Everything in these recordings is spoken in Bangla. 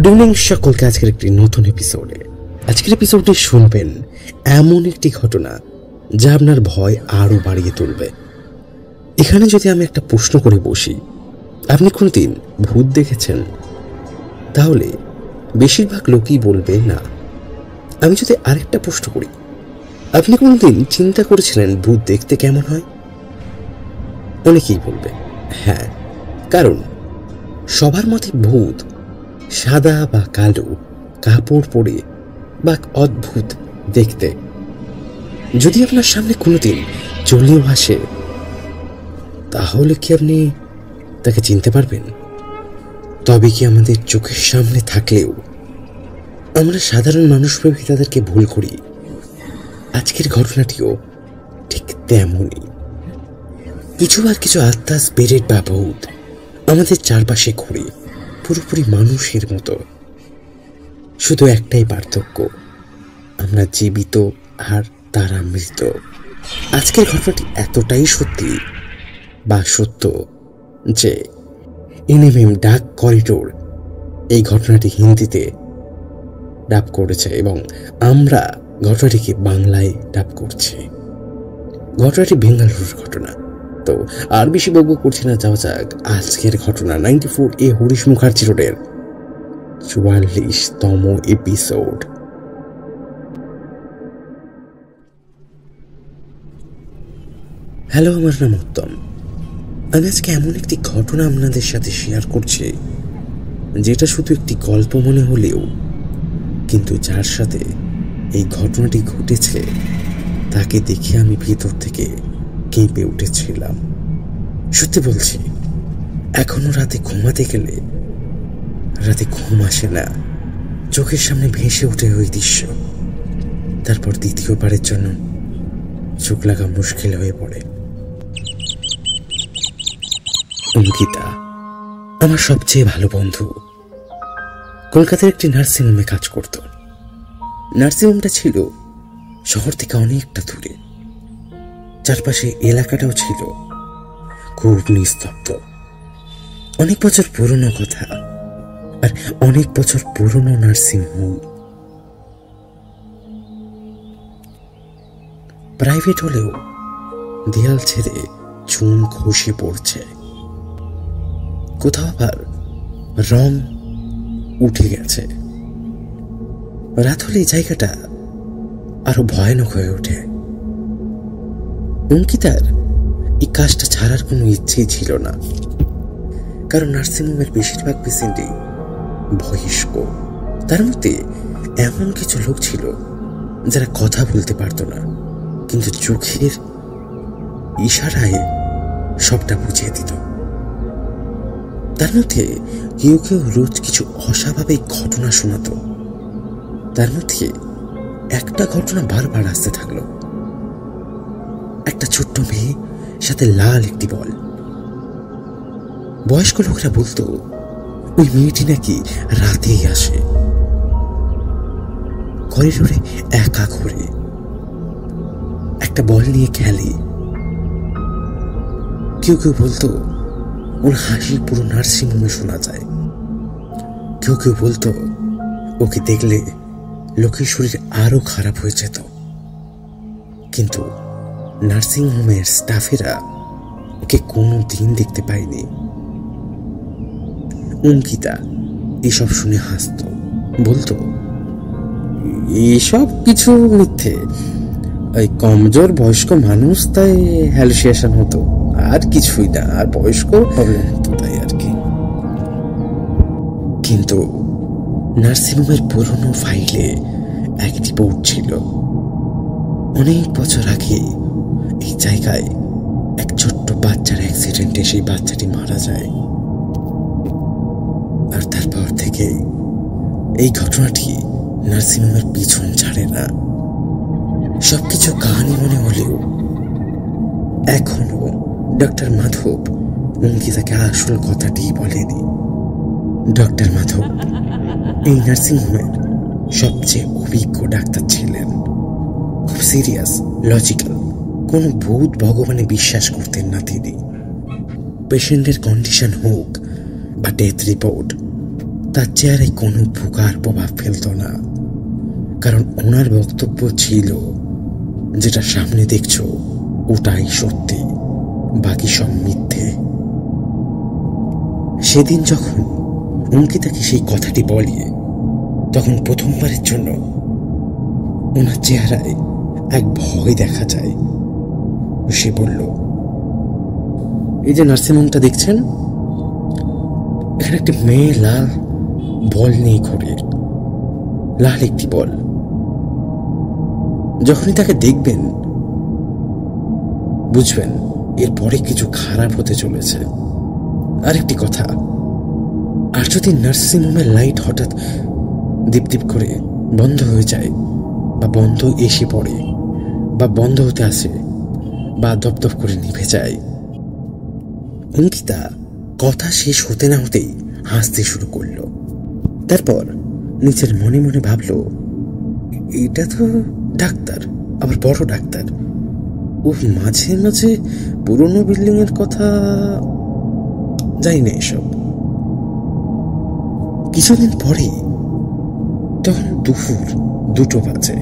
গুড ইভিনিং সকলকে। আজকের একটি নতুন এপিসোডে শুনবেন এমন একটি ঘটনা যা আপনার ভয় আরো বাড়িয়ে তুলবে। এখানে যদি আমি একটা প্রশ্ন করে বসি, আপনি কোনোদিন ভূত দেখেছেন? তাহলে বেশিরভাগ লোকই বলবে না। আমি যদি আরেকটা প্রশ্ন করি, আপনি কোনোদিন চিন্তা করেছিলেন ভূত দেখতে কেমন হয়? অনেকেই বলবে হ্যাঁ, কারণ সবার মতে ভূত সাদা বা কালো কাপড় পরে বা অদ্ভুত দেখতে। যদি আপনার সামনে কোনোদিন চলেও আসে, তাহলে কি আপনি তাকে চিনতে পারবেন? তবে কি আমাদের চোখের সামনে থাকলেও আমরা সাধারণ মানুষ ভেবে তাদেরকে ভুল করি? আজকের ঘটনাটিও ঠিক তেমনই। কিছু আত্মা, স্পিরিট বা ভূত আমাদের চারপাশে ঘুরে পুরোপুরি মানুষের মতো। শুধু একটাই পার্থক্য, আমরা জীবিত আর তারা মৃত। আজকের ঘটনাটি এতটাই সত্য যে এনএমএম ডাক করিডোর এই ঘটনাটি হিন্দিতে ডাব করেছে এবং আমরা ঘটনাটিকে বাংলায় ডাব করছি। ঘটনাটি বেঙ্গালুরুর ঘটনা। তো আর বেশি বকবক করছি না, যাওয়া যাক আজকের ঘটনা। 94A হরিশ মুখার্জি রোডের 44তম এপিসোড। হ্যালো, আমার নাম উত্তম। আমি আজকে এমন একটি ঘটনা আপনাদের সাথে শেয়ার করছি যেটা শুধু একটি গল্প মনে হলেও কিন্তু যার সাথে এই ঘটনাটি ঘটেছে তাকে দেখে আমি ভিতর থেকে কেঁপে উঠেছিলাম। সত্যি বলছি, এখনো রাতে ঘুমাতে গেলে রাতে ঘুম আসে না। চোখের সামনে ভেসে ওঠে ওই দৃশ্য। তারপর দ্বিতীয়বারের জন্য চোখ লাগা মুশকিল হয়ে পড়ে। অঙ্কিতা আমার সবচেয়ে ভালো বন্ধু। কলকাতার একটি নার্সিংহোমে কাজ করত। নার্সিংহোমটা ছিল শহর থেকে অনেকটা দূরে। চারপাশে এলাকাটাও ছিল খুব নিস্তব্ধ। অনেক বছর পুরনো কথা, আর অনেক বছর পুরনো নার্সিংহোম। প্রাইভেট হলেও দেয়াল ছেড়ে চুন খসে পড়ছে। কোথাও আবার রং উঠে গেছে। রাত হলে জায়গাটা আরো ভয়ানক হয়ে ওঠে। অঙ্কিতার এই কাজটা ছাড়ার কোনো ইচ্ছেই ছিল না, কারণ নার্সিংহোমের বেশিরভাগ পেশেন্টই বয়স্ক। তার মধ্যে এমন কিছু লোক ছিল যারা কথা বলতে পারতো না, কিন্তু চোখের ইশারায় সবটা বুঝিয়ে দিত। তার মধ্যে কেউ রোজ কিছু অস্বাভাবিক ঘটনা শোনাতো। তার মধ্যে একটা ঘটনা বারবার আসতে থাকলো। একটা ছোট্ট মেয়ে সাথে লাল একটি বল। বয়স্ক লোকরা বলতো ওই মেয়েটি নাকি রাতেই আসে, করিডোরে একা ঘুরে, একটা বল নিয়ে খেলে। কেউ বলতো ওর হাসি পুরো নার্সিংহোমে শোনা যায়। কেউ বলতো ওকে দেখলে লোকের শরীর আরো খারাপ হয়ে যেত। কিন্তু নার্সিংহোমের স্টাফেরা ওকে কোনো দিন দেখতে পায়নি। অঙ্কিতা এসব শুনে হাসত, বলতো এসব কিছু মিথ্যে, ওই কমজোর বয়স্ক মানুষ, তাই হ্যালুসিনেশন হতো, আর কিছুই না, আর বয়স্ক প্রবলেম হতো তাই আর কি। কিন্তু নার্সিংহোমের পুরনো ফাইলে এক রিপোর্ট ছিল। অনেক বছর আগে এই জায়গায় এক ছোট্ট বাচ্চার অ্যাক্সিডেন্টে সেই বাচ্চাটি মারা যায়। আর তারপর থেকে এই ঘটনাটি নার্সিংহোমের পিছন ছাড়ে না। সবকিছু কাহিনী মনে হলেও এখনো ডক্টর মাধব অঙ্কিতাকে আসল কথাটি বলেনি। ডক্টর মাধব এই নার্সিংহোমের সবচেয়ে অভিজ্ঞ ডাক্তার ছিলেন। খুব সিরিয়াস, লজিক্যাল, কোনো ভূত ভগবানে বিশ্বাস করতেন না তিনি। পেশেন্টের কন্ডিশন হোক বা ডেথ রিপোর্ট, তার চেহারায় কোনো প্রকার প্রভাব ফেলত না, কারণ ওনার বক্তব্য ছিল, যেটা সামনে দেখছো ওটাই সত্যি, বাকি সব মিথ্যে। সেদিন যখন অঙ্কিতাকে সেই কথাটি বলে, তখন প্রথমবারের জন্য ওনার চেহারায় এক ভয় দেখা যায়। সে বলল, এই যে নার্সিংহোমটা দেখছেন, এখানে একটি মেয়ে লাল বল নিয়ে ঘোরে, লাল একটি বল। যখনই তাকে দেখবেন বুঝবেন এরপরে কিছু খারাপ হতে চলেছে। আরেকটি কথা, আর যদি নার্সিংহোমের লাইট হঠাৎ দীপ দীপ করে বন্ধ হয়ে যায়, বা বন্ধ এসে পড়ে, বা বন্ধ হতে আসে, বা দপদপ করে নিভে যায়। অঙ্কিতা কথা শেষ হতে না হতেই হাসতে শুরু করলো। তারপর নিজের মনে মনে ভাবলো, এটা তো ডাক্তার, আবার বড় ডাক্তার। ও মাঝে মাঝে পুরনো বিল্ডিং এর কথা জানি না এসব। কিছুদিন পরে, তখন দুপুর 2টো বাজে,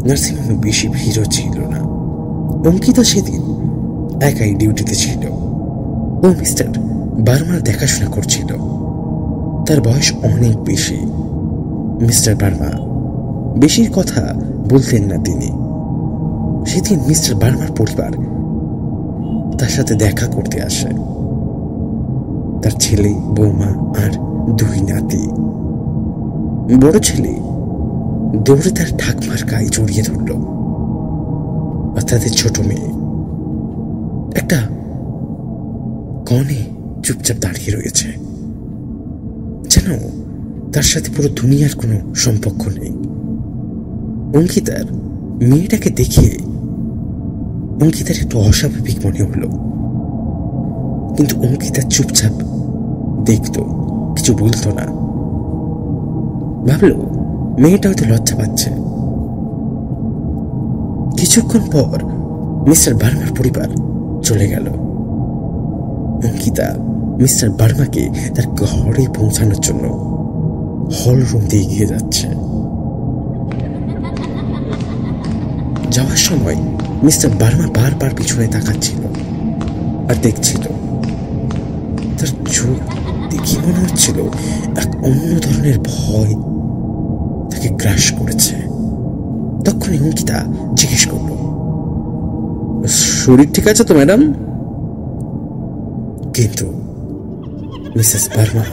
নার্সিংহোমে বেশি ভিড়ও ছিল না। অঙ্কিতা সেদিন একাই ডিউটিতে ছিল। ও মিস্টার বার্মার দেখাশোনা করছিল। তার বয়স অনেক বেশি। মিস্টার বার্মা বেশির কথা বলতেন না তিনি। সেদিন মিস্টার বার্মার পরিবার তার সাথে দেখা করতে আসে। তার ছেলে, বৌমা আর 2 নাতি। বড় ছেলে দৌড়ে তার ঠাকমার গায়ে জড়িয়ে ধরল, আর তাদের ছোট মেয়ে একটা কনে চুপচাপ দাঁড়িয়ে রয়েছে, যেন তার সাথে পুরো দুনিয়ার কোনো সম্পর্ক নেই। অঙ্কিতার মেয়েটাকে দেখে অঙ্কিতার একটু অস্বাভাবিক মনে হলো, কিন্তু অঙ্কিতা চুপচাপ দেখতো, কিছু বলতো না। ভাবলো মেয়েটা হয়তো লজ্জা পাচ্ছে। কিছুক্ষণ পর মিস্টার বার্মার পরিবার চলে গেল। অঙ্কিতা মিস্টার বার্মাকে তার ঘরে পৌঁছানোর জন্য হল রুম দিয়ে এগিয়ে যাচ্ছে। যাওয়ার সময় মিস্টার বার্মা বারবার পিছনে তাকাচ্ছিল আর দেখছিল। তার চোখ দেখে মনে হচ্ছিল এক অন্য ধরনের ভয় তাকে গ্রাস করেছে। তখনই অঙ্কিতা জিজ্ঞেস করল, শরীর ঠিক আছে তো ম্যাডাম? কিন্তু মিসেস বার্মা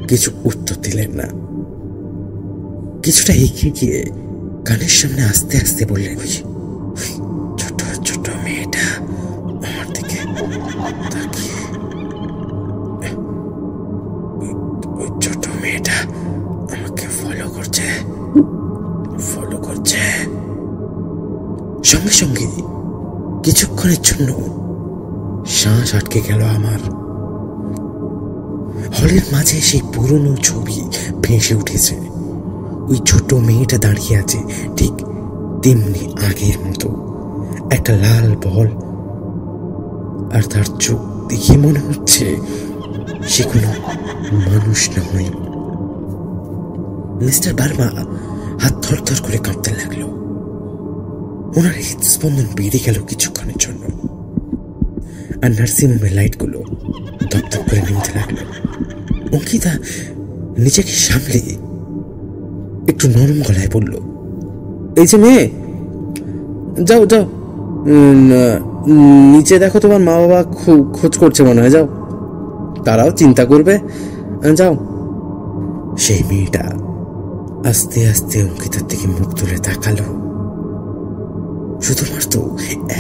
কিছু উত্তর দিলেন না। কিছুটা এগিয়ে গিয়ে কানের সামনে আস্তে আস্তে বললেন, ছোট ছোট মেয়েটা আমার দিকে তাকিয়ে, ওই ছোট মেয়েটা আমাকে ফলো করছে। সঙ্গে সঙ্গে কিছুক্ষণের জন্য শ্বাস আটকে গেল আমার। হলের মাঝে সেই পুরনো ছবি ভেসে উঠেছে। ওই ছোট মেয়েটা দাঁড়িয়ে আছে ঠিক তেমনি আগের মতো, একটা লাল বল, আর তার চোখ দেখে মনে হচ্ছে সে কোনো মানুষ নয়। মিস্টার বার্মা হাত থরথর করে কাঁপতে লাগলো। ওনার হৃদস্পন্দন বেড়ে গেল কিছুক্ষণের জন্য, আর নার্সিংহোমের লাইটগুলো দপদপ করে নিমতে লাগলো। অঙ্কিতা নিজেকে সামলে একটু নরম গলায় বলল, এই যে মেয়ে, যাও যাও, নিচে দেখো, তোমার মা বাবা খোঁজ করছে মনে হয়, যাও, তারাও চিন্তা করবে, যাও। সেই মেয়েটা আস্তে আস্তে অঙ্কিতার থেকে মুখ তুলে তাকালো, শুধুমাত্র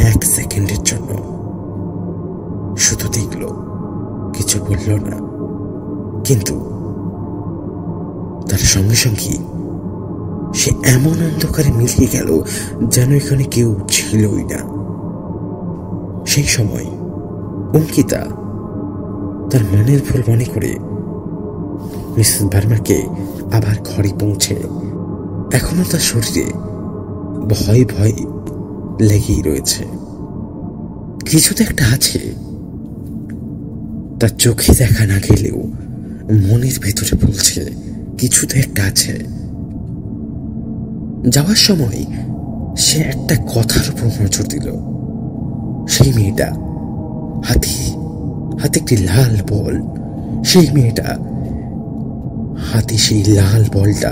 1 সেকেন্ডের জন্য। শুধু দেখল, কিছু বলল না। কিন্তু তার সঙ্গে সঙ্গে সে এমন অন্ধকারে মিলিয়ে গেল যেন এখানে কেউ ছিলই না। সেই সময় অঙ্কিতা তার মনের ভুল মনে করে মিসেস বার্মাকে আবার ঘরে পৌঁছে, এখনো তার শরীরে ভয় ভয় লেগেই রয়েছে। কিছু তো একটা আছে, তার চোখে দেখা না গেলেও মনের ভেতরে বলছে কিছু তো একটা আছে। যাওয়ার সময় সে একটা কথার উপর নজর দিল। সেই মেয়েটা হাতে একটি লাল বল, সেই মেয়েটা হাতে সেই লাল বলটা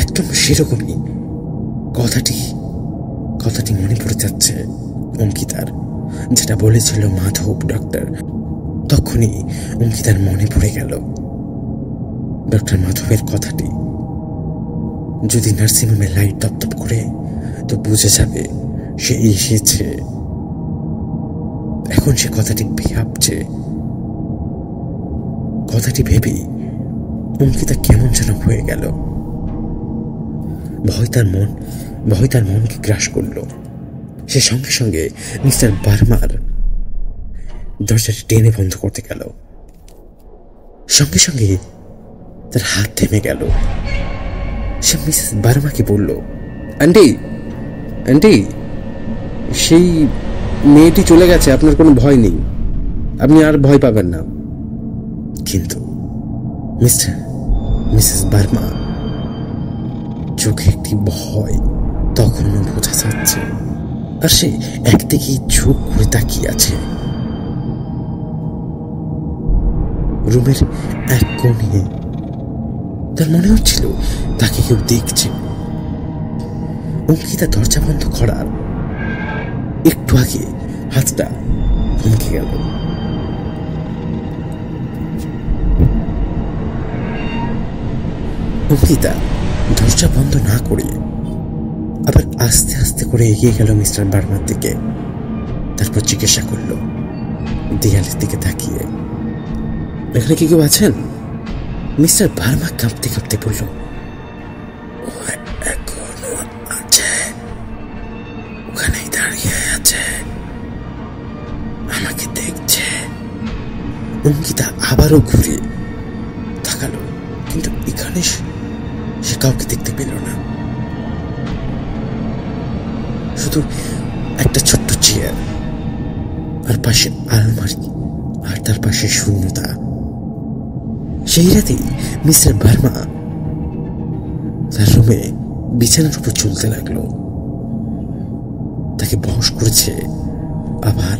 একদম সেরকমই। কথাটি মনে পড়ে যাচ্ছে অঙ্কিতার, যেটা বলেছিল মাধব ডক্টর। তখনই অঙ্কিতার মনে পড়ে গেল ডক্টর মাধবের কথাটি, যদি নার্সিংহোমে লাইট দপদপ করে তো বুঝে যাবে সে এসেছে। এখন সে কথাটি ভাবছে। কথাটি ভেবেই অঙ্কিতা কেমন যেন হয়ে গেল। ভয় তার মনকে গ্রাস করল। সে সঙ্গে সঙ্গে মিস্টার বার্মার দরজাটি টেনে বন্ধ করতে গেল। সঙ্গে সঙ্গে তার হাত থেমে গেল। সে মিসেস বার্মাকে বলল, আন্টি আন্টি, সেই মেয়েটি চলে গেছে, আপনার কোনো ভয় নেই, আপনি আর ভয় পাবেন না। কিন্তু মিসেস বার্মা চোখে একটি ভয় তখনও বোঝা যাচ্ছে, আর সে একদিকেই চোখ করে তাকিয়ে আছে। রুমের এক কোণে তার মনে হচ্ছিল তাকে কেউ দেখছে। অঙ্কিতা দরজা বন্ধ করার একটু আগে হাতটা থমকে গেল। অঙ্কিতা দরজা বন্ধ না করে আবার আস্তে আস্তে করে এগিয়ে গেল মিস্টার বার্মার দিকে। তারপর জিজ্ঞাসা করল দেয়ালের দিকে তাকিয়ে, এখানে কি কেউ আছেন? মিস্টার বার্মা কাঁপতে কাঁপতে বলল, এখনো আছে, ওখানেই দাঁড়িয়ে আছে, আমাকে দেখছে। অঙ্কিতা আবারও ঘুরে তাকালো, কিন্তু এখানে সে কাউকে দেখতে পেল না। শুধু একটা ছোট্ট চেয়ার, আর পাশে আলমারি, আর তার পাশে শূন্যতা। সেই রাতেই মিস্টার বার্মা তার রুমে বিছানার উপর চলতে লাগলো। তাকে বশ করেছে আবার,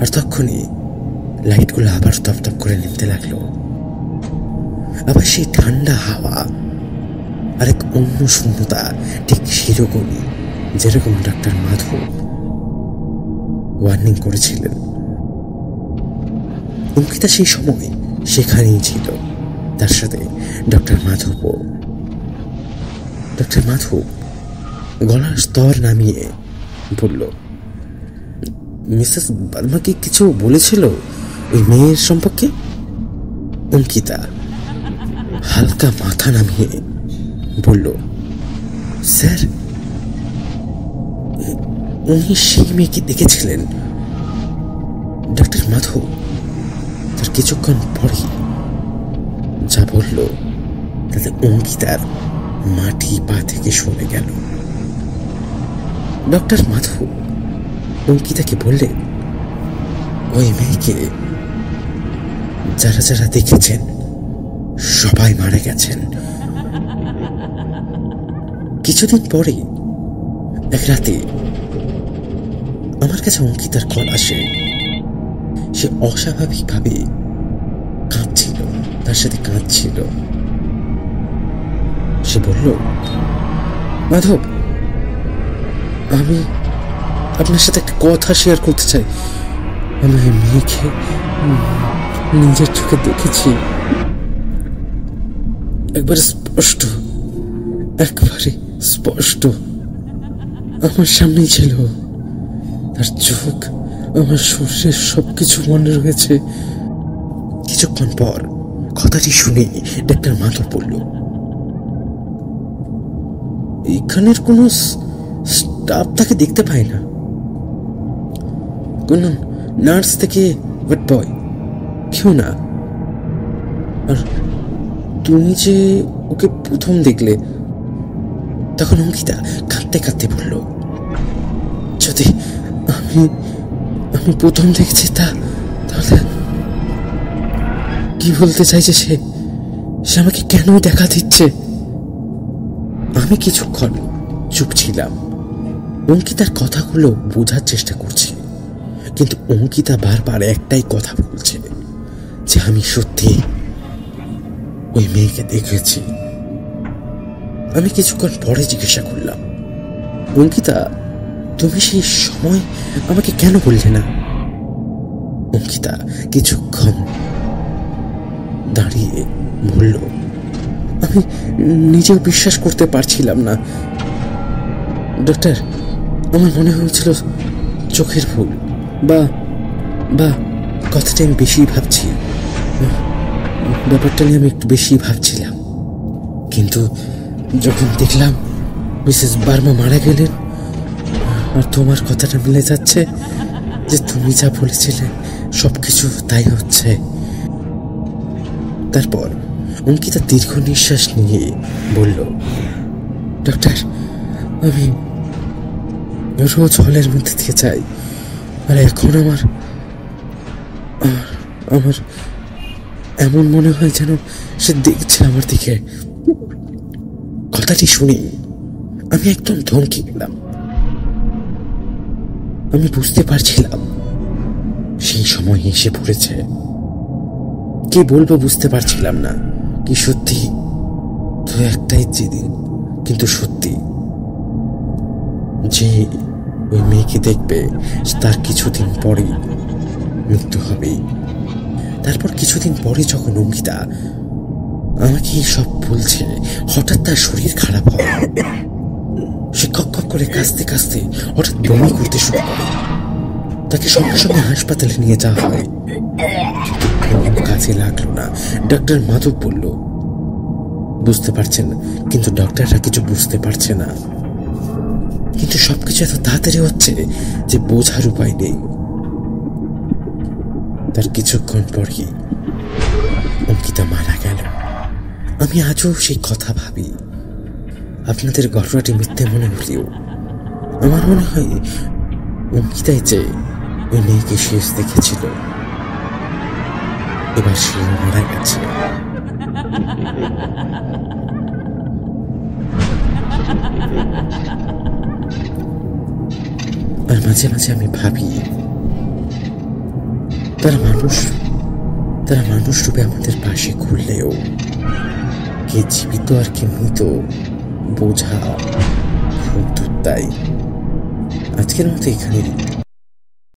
আর তখনই লাইটগুলো আবার তপতপ করে নিমতে লাগলো। আবার সেই ঠান্ডা হাওয়া, আরেক অন্য শূন্যতা, ঠিক সেরকমই যেরকম ডাক্তার মাধব ওয়ার্নিং করেছিলেন। অঙ্কিতা সেই সময় সেখানেই ছিল, তার সাথে ডক্টর মাধবও। ডক্টর মাধব গলার স্তর নামিয়ে বলল, মিসেস বার্মাকে কিছু বলেছিল ওই মেয়ের সম্পর্কে? অঙ্কিতা হালকা মাথা নামিয়ে বলল, স্যার, উনি সেই মেয়েকে দেখেছিলেন। ডক্টর মাধব তার কিছুক্ষণ পরে যা বলল তাতে অঙ্কিতার মাটি পা থেকে সরে গেল। ডক্টর মাধব অঙ্কিতাকে বললেন, ওই মেয়েকে যারা যারা দেখেছেন সবাই মারা গেছেন। কিছুদিন পরে এক রাতে আমার কাছে অঙ্কিতার কল আসে। সে অস্বাভাবিকভাবে কাঁদছিল, তার সাথে কাঁদছিল। সে বলল, মাধব, আমি আপনার সাথে একটা কথা শেয়ার করতে চাই। আমি ওই মেয়েকে নিজের চোখে দেখেছি, একবারে স্পষ্ট, একবারে স্পষ্ট আমার সামনেই ছিল। তার চোখ, আমার শরীরের সবকিছু মনে রয়েছে। কিছুক্ষণ পর কথাটি শুনে ডাক্তার মাধব বলল, এখানের কোনো স্টাফ তাকে দেখতে পায় না, কোন নার্স থেকে ওয়েট বয়, কেউ না। আর তুমি যে ওকে প্রথম দেখলে, তখন অঙ্কিতা কাঁদতে কাঁদতে বলল, যদি আমি প্রথম দেখছি তাহলে কি বলতে চাইছে সে? সে আমাকে কেন দেখা দিচ্ছে? আমি কিছুক্ষণ চুপ ছিলাম। অঙ্কিতার কথাগুলো বোঝার চেষ্টা করছি, কিন্তু অঙ্কিতা বারবার একটাই কথা বলছে যে আমি সত্যি ওই মেয়েকে দেখেছি। আমি কিছুক্ষণ পরে জিজ্ঞাসা করলাম, অঙ্কিতা, তুমি সেই সময় আমাকে কেন বললে না? অঙ্কিতা কিছুক্ষণ দাঁড়িয়ে বলল, আমি নিজেও বিশ্বাস করতে পারছিলাম না ডক্টর। আমার মনে হয়েছিল চোখের ভুল, বা বা কথাটা আমি বেশি ভাবছি, ব্যাপারটা নিয়ে আমি একটু বেশি ভাবছিলাম। কিন্তু যখন দেখলাম মিসেস বার্মা মারা গেলেন, আর তোমার কথাটা মিলে যাচ্ছে যে তুমি যা বলেছিলে সবকিছু তাই হচ্ছে। তারপর অঙ্কিতা দীর্ঘ নিঃশ্বাস নিয়ে বলল, ডক্টর, আমি রোজ হলের মধ্যে দিয়ে যাই, আর এখন আমার আমার এমন মনে হয় যেন সে দেখছে আমার দিকে। কথাটি শুনি আমি একদম থমকে গেলাম। আমি বুঝতে পারছিলাম সেই সময় এসে পড়েছে। কি বলবো বুঝতে পারছিলাম না। কি সত্যি তো একটাই যেদিন, কিন্তু সত্যি যে ওই মেয়েকে দেখবে তার কিছুদিন পরেই মৃত্যু হবে। তারপর কিছুদিন পরে যখন অঙ্কিতা আমাকে সব বলছে, হঠাৎ তার শরীর খারাপ হয়। সে কক কক করে কাঁদতে কাঁদতে হঠাৎ বমি করতে শুরু করে। তাকে সঙ্গে সঙ্গে হাসপাতালে নিয়ে যাওয়া হয়, কিন্তু কাজে লাগলো না। ডক্টর মাধব বলল, বুঝতে পারছেন, কিন্তু ডক্টররা কিছু বুঝতে পারছে না। কিন্তু সবকিছু এত তাড়াতাড়ি হচ্ছে যে বোঝার উপায় নেই। তার কিছুক্ষণ পরই অঙ্কিতা মারা গেল। আমি আজও সেই কথা ভাবি। আপনাদের ঘটনাটি মিথ্যে মনে হলেও আমার মনে হয় অঙ্কিতাই যে ওই মেয়েকে শেষ দেখেছিল। এবার সে মারা গেছে। আর মাঝে মাঝে আমি ভাবি, তারা মানুষ রূপে আমাদের পাশে ঘুরলেও কে জীবিত আর কে মৃত বোঝা খুব দুর্দায়ী। আজকের মতো এখানে